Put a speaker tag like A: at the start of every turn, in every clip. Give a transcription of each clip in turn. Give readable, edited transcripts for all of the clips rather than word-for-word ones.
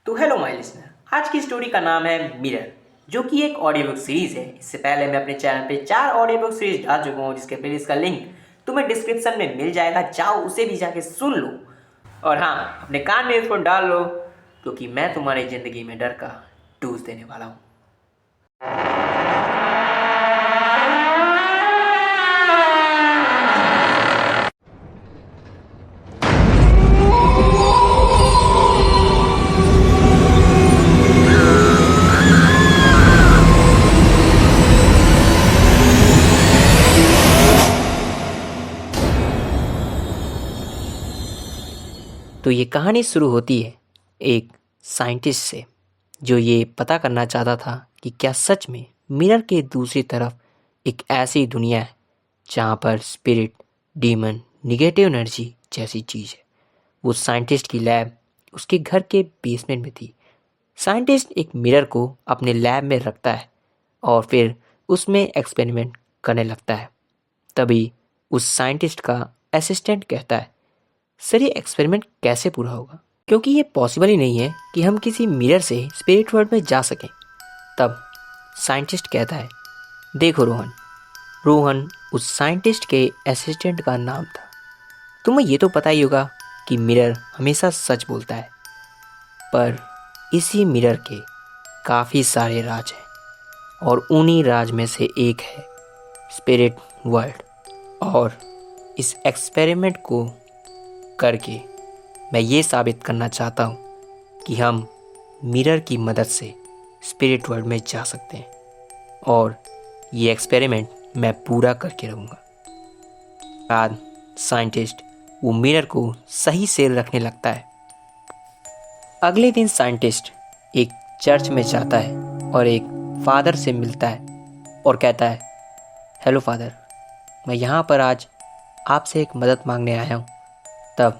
A: तो hello my listener, आज की स्टोरी का नाम है मिरर, जो कि एक ऑडियो बुक सीरीज है। इससे पहले मैं अपने चैनल पे 4 ऑडियो बुक सीरीज डाल चुका हूँ, जिसके प्लेलिस्ट का लिंक तुम्हें डिस्क्रिप्शन में मिल जाएगा। जाओ उसे भी जाके सुन लो। और हाँ, अपने कान में ईयरफोन डाल लो, क्योंकि मैं तुम्हारी ज़िंदगी में डर का डोज देने वाला हूँ। तो ये कहानी शुरू होती है एक साइंटिस्ट से, जो ये पता करना चाहता था कि क्या सच में मिरर के दूसरी तरफ एक ऐसी दुनिया है जहाँ पर स्पिरिट, डीमन, निगेटिव एनर्जी जैसी चीज़ है। वो साइंटिस्ट की लैब उसके घर के बेसमेंट में थी। साइंटिस्ट एक मिरर को अपने लैब में रखता है और फिर उसमें एक्सपेरिमेंट करने लगता है। तभी उस साइंटिस्ट का असिस्टेंट कहता है, सर ये एक्सपेरिमेंट कैसे पूरा होगा, क्योंकि ये पॉसिबल ही नहीं है कि हम किसी मिरर से स्पिरिट वर्ल्ड में जा सकें। तब साइंटिस्ट कहता है, देखो रोहन। रोहन उस साइंटिस्ट के असिस्टेंट का नाम था। तुम्हें ये तो पता ही होगा कि मिरर हमेशा सच बोलता है, पर इसी मिरर के काफ़ी सारे राज हैं और उन्हीं राज में से एक है स्पिरिट वर्ल्ड। और इस एक्सपेरिमेंट को करके मैं ये साबित करना चाहता हूँ कि हम मिरर की मदद से स्पिरिट वर्ल्ड में जा सकते हैं, और ये एक्सपेरिमेंट मैं पूरा करके रहूँगा। बाद साइंटिस्ट वो मिरर को सही से रखने लगता है। अगले दिन साइंटिस्ट एक चर्च में जाता है और एक फादर से मिलता है और कहता है, हेलो फादर, मैं यहाँ पर आज आपसे एक मदद मांगने आया हूँ। तब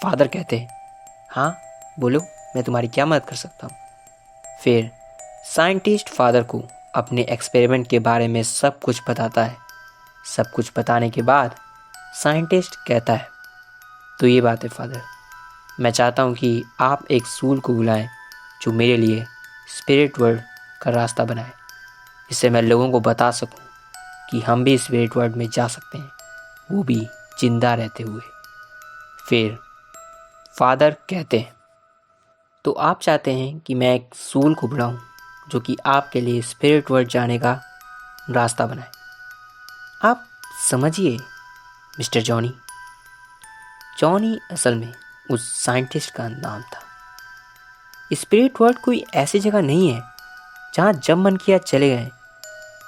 A: फादर कहते हैं, हाँ बोलो, मैं तुम्हारी क्या मदद कर सकता हूँ। फिर साइंटिस्ट फादर को अपने एक्सपेरिमेंट के बारे में सब कुछ बताता है। सब कुछ बताने के बाद साइंटिस्ट कहता है, तो ये बात है फादर, मैं चाहता हूँ कि आप एक सूल को बुलाएं जो मेरे लिए स्पिरिट वर्ल्ड का रास्ता बनाए, जिससे मैं लोगों को बता सकूँ कि हम भी स्पिरिट वर्ल्ड में जा सकते हैं, वो भी जिंदा रहते हुए। फिर फादर कहते हैं, तो आप चाहते हैं कि मैं एक सूल को बुलाऊं जो कि आपके लिए स्पिरिट वर्ल्ड जाने का रास्ता बनाए। आप समझिए मिस्टर जॉनी। जॉनी असल में उस साइंटिस्ट का नाम था। स्पिरिट वर्ल्ड कोई ऐसी जगह नहीं है जहाँ जब मन किया चले गए।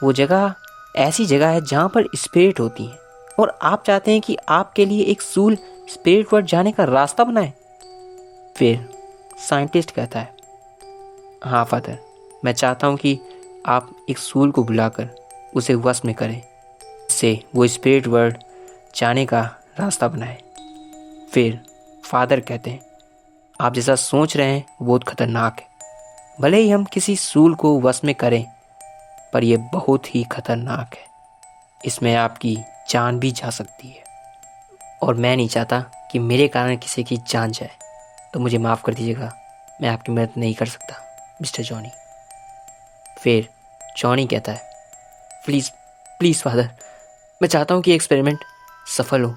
A: वो जगह ऐसी जगह है जहाँ पर स्पिरिट होती हैं, और आप चाहते हैं कि आपके लिए एक सूल स्पिरिट वर्ल्ड जाने का रास्ता बनाए। फिर साइंटिस्ट कहता है, हाँ फादर, मैं चाहता हूँ कि आप एक सूल को बुलाकर उसे वश में करें, इससे वो स्पिरिट वर्ल्ड जाने का रास्ता बनाए। फिर फादर कहते हैं, आप जैसा सोच रहे हैं वो बहुत खतरनाक है। भले ही हम किसी सूल को वश में करें, पर यह बहुत ही खतरनाक है। इसमें आपकी जान भी जा सकती है, और मैं नहीं चाहता कि मेरे कारण किसी की जान जाए। तो मुझे माफ़ कर दीजिएगा, मैं आपकी मदद नहीं कर सकता मिस्टर जॉनी। फिर जॉनी कहता है, प्लीज़ प्लीज़ फादर, मैं चाहता हूँ कि एक्सपेरिमेंट सफल हो,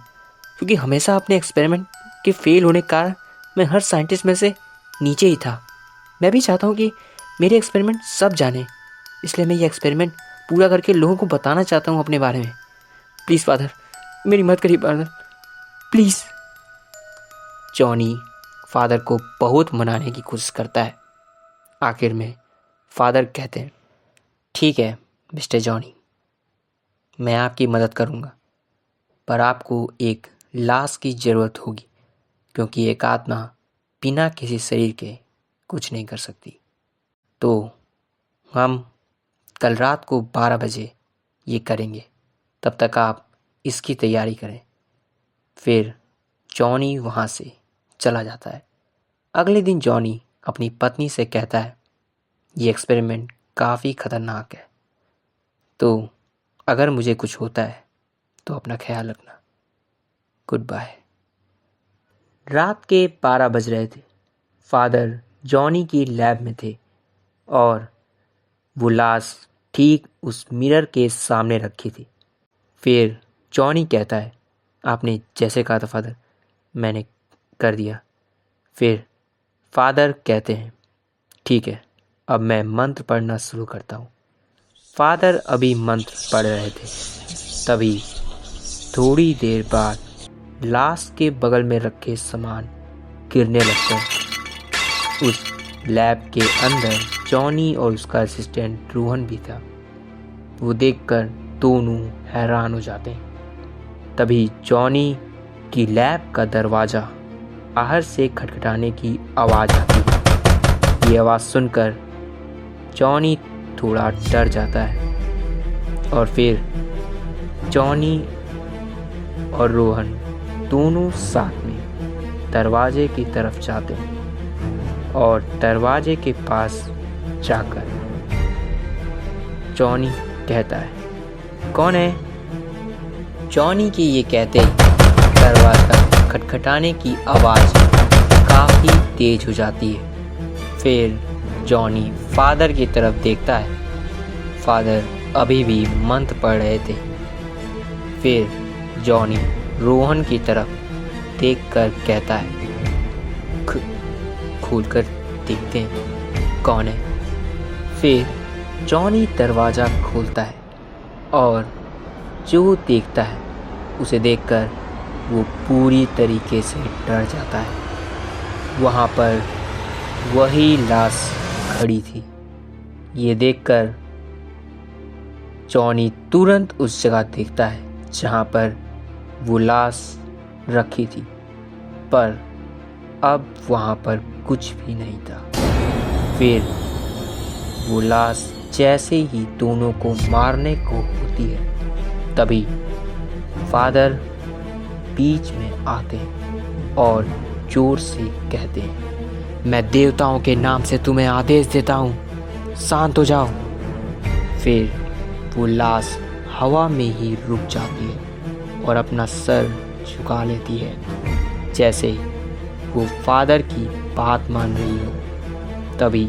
A: क्योंकि हमेशा अपने एक्सपेरिमेंट के फेल होने के कारण मैं हर साइंटिस्ट में से नीचे ही था। मैं भी चाहता हूँ कि मेरे एक्सपेरिमेंट सब जाने, इसलिए मैं ये एक्सपेरिमेंट पूरा करके लोगों को बताना चाहता हूँ अपने बारे में। प्लीज़ फादर, मेरी मदद करिए फादर, प्लीज़। जॉनी फादर को बहुत मनाने की कोशिश करता है। आखिर में फादर कहते हैं, ठीक है मिस्टर जॉनी, मैं आपकी मदद करूँगा, पर आपको एक लाश की ज़रूरत होगी, क्योंकि एक आत्मा बिना किसी शरीर के कुछ नहीं कर सकती। तो हम कल रात को 12 बजे ये करेंगे, तब तक आप इसकी तैयारी करें। फिर जॉनी वहाँ से चला जाता है। अगले दिन जॉनी अपनी पत्नी से कहता है, ये एक्सपेरिमेंट काफ़ी ख़तरनाक है, तो अगर मुझे कुछ होता है तो अपना ख्याल रखना। Good bye. रात के 12 बज रहे थे। फादर जॉनी की लैब में थे और वो लाश ठीक उस मिरर के सामने रखी थी। फिर जॉनी कहता है, आपने जैसे कहा था फादर, मैंने कर दिया। फिर फादर कहते हैं, ठीक है, अब मैं मंत्र पढ़ना शुरू करता हूँ। फादर अभी मंत्र पढ़ रहे थे, तभी थोड़ी देर बाद लाश के बगल में रखे सामान गिरने लगते हैं। उस लैब के अंदर जॉनी और उसका असिस्टेंट रोहन भी था। वो देखकर दोनों हैरान हो जाते हैं। तभी जॉनी की लैब का दरवाज़ा बाहर से खटखटाने की आवाज़ आती है। ये आवाज़ सुनकर जॉनी थोड़ा डर जाता है और फिर जॉनी और रोहन दोनों साथ में दरवाजे की तरफ जाते हैं और दरवाजे के पास जाकर जॉनी कहता है, कौन है? जॉनी के ये कहते ही दरवाज़ा खटखटाने की आवाज़ काफ़ी तेज हो जाती है। फिर जॉनी फादर की तरफ देखता है। फादर अभी भी मंत्र पढ़ रहे थे। फिर जॉनी रोहन की तरफ देखकर कहता है, खोलकर देखते हैं कौन है। फिर जॉनी दरवाज़ा खोलता है और जो देखता है उसे देखकर वो पूरी तरीके से डर जाता है। वहाँ पर वही लाश खड़ी थी। ये देखकर जॉनी तुरंत उस जगह देखता है जहाँ पर वो लाश रखी थी, पर अब वहाँ पर कुछ भी नहीं था। फिर वो लाश जैसे ही दोनों को मारने को होती है, तभी फादर बीच में आते हैं और जोर से कहते हैं, मैं देवताओं के नाम से तुम्हें आदेश देता हूँ, शांत हो जाओ। फिर वो लाश हवा में ही रुक जाती है और अपना सर झुका लेती है, जैसे वो फादर की बात मान रही हो। तभी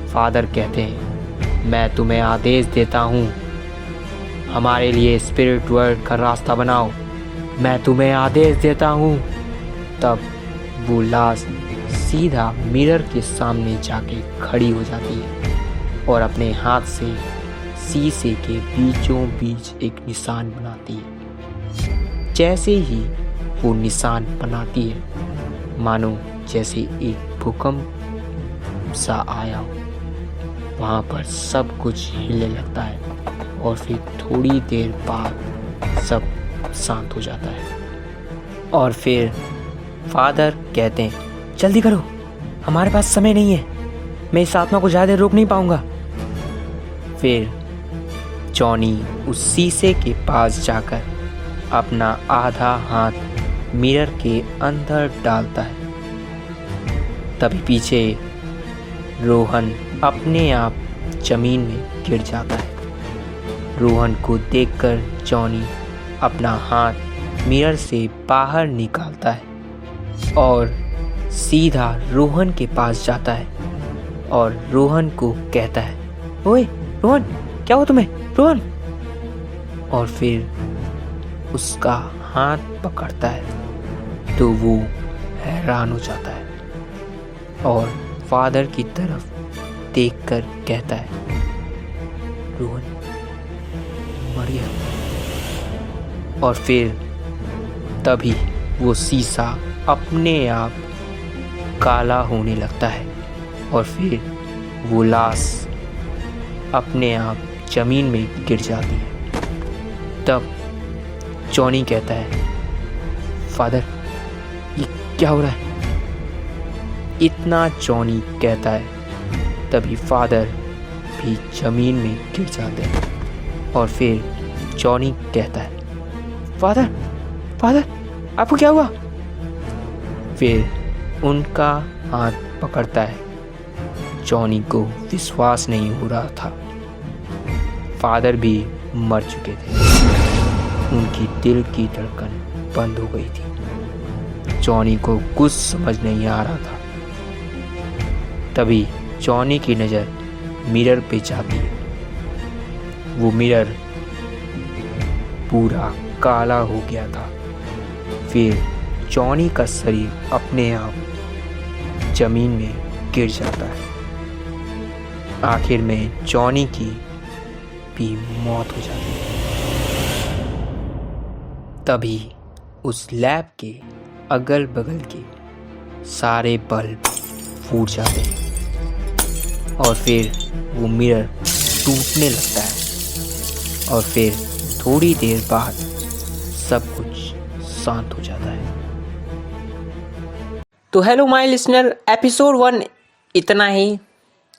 A: फादर कहते हैं, मैं तुम्हें आदेश देता हूँ, हमारे लिए स्पिरिट वर्ल्ड का रास्ता बनाओ, मैं तुम्हें आदेश देता हूँ। तब वो लाश सीधा मिरर के सामने जाके खड़ी हो जाती है और अपने हाथ से शीशे के बीचों बीच एक निशान बनाती है। जैसे ही वो निशान बनाती है, मानो जैसे एक भूकंप सा आया हो। वहाँ पर सब कुछ हिलने लगता है और फिर थोड़ी देर बाद सब शांत हो जाता है। और फिर फादर कहते हैं, जल्दी करो, हमारे पास समय नहीं है, मैं इस आत्मा को ज़्यादा देर रोक नहीं पाऊंगा। फिर जॉनी उस शीशे के पास जाकर अपना आधा हाथ मिरर के अंदर डालता है। तभी पीछे रोहन अपने आप जमीन में गिर जाता है। रोहन को देखकर जॉनी अपना हाथ मिरर से बाहर निकालता है और सीधा रोहन के पास जाता है और रोहन को कहता है, ओए रोहन, क्या हुआ तुम्हें रोहन? और फिर उसका हाथ पकड़ता है तो वो हैरान हो जाता है और फादर की तरफ देखकर कहता है, रोहन मर गया। और फिर तभी वो शीशा अपने आप काला होने लगता है और फिर वो लाश अपने आप जमीन में गिर जाती है। तब जॉनी कहता है, फादर ये क्या हो रहा है? इतना जॉनी कहता है, तभी फादर भी जमीन में गिर जाते हैं। और फिर जॉनी कहता है, फादर फादर आपको क्या हुआ? फिर उनका हाथ पकड़ता है। जॉनी को विश्वास नहीं हो रहा था, फादर भी मर चुके थे। उनकी दिल की धड़कन बंद हो गई थी। जॉनी को कुछ समझ नहीं आ रहा था। तभी जॉनी की नज़र मिरर पे जाती है। वो मिरर पूरा काला हो गया था। फिर जॉनी का शरीर अपने आप जमीन में गिर जाता है। आखिर में जॉनी की भी मौत हो जाती है। तभी उस लैब के अगल बगल के सारे बल्ब फूट जाते हैं और फिर वो मिरर टूटने लगता है और फिर थोड़ी देर बाद सब कुछ शांत हो जाता है। तो हेलो माय लिसनर, एपिसोड 1 इतना ही।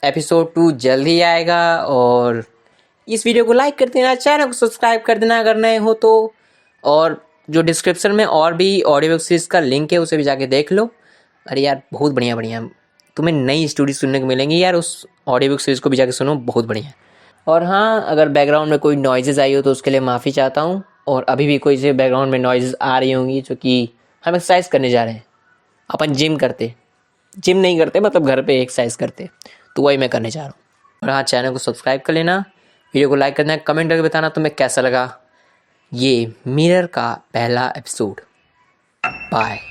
A: एपिसोड 2 जल्द ही आएगा और इस वीडियो को लाइक कर देना, चैनल को सब्सक्राइब कर देना अगर नए हो तो। और जो डिस्क्रिप्शन में और भी ऑडियो वेब सीरीज़ का लिंक है उसे भी जाके देख लो। अरे यार बहुत बढ़िया बढ़िया तुम्हें नई स्टोरी सुनने को मिलेंगी यार, उस ऑडियो बुक सीरीज़ को भी जाके सुनो, बहुत बढ़िया। और हाँ, अगर बैकग्राउंड में कोई नॉइजेज़ आई हो तो उसके लिए माफ़ी चाहता हूँ। और अभी भी कोई से बैकग्राउंड में नॉइजेज़ आ रही होंगी जो कि हम एक्सरसाइज करने जा रहे हैं। अपन जिम नहीं करते, मतलब घर पे एक्सरसाइज करते, तो वही मैं करने जा रहा हूँ। और हाँ, चैनल को सब्सक्राइब कर लेना, वीडियो को लाइक करना, कमेंट करके बताना तुम्हें कैसा लगा ये मिरर का पहला एपिसोड। बाय।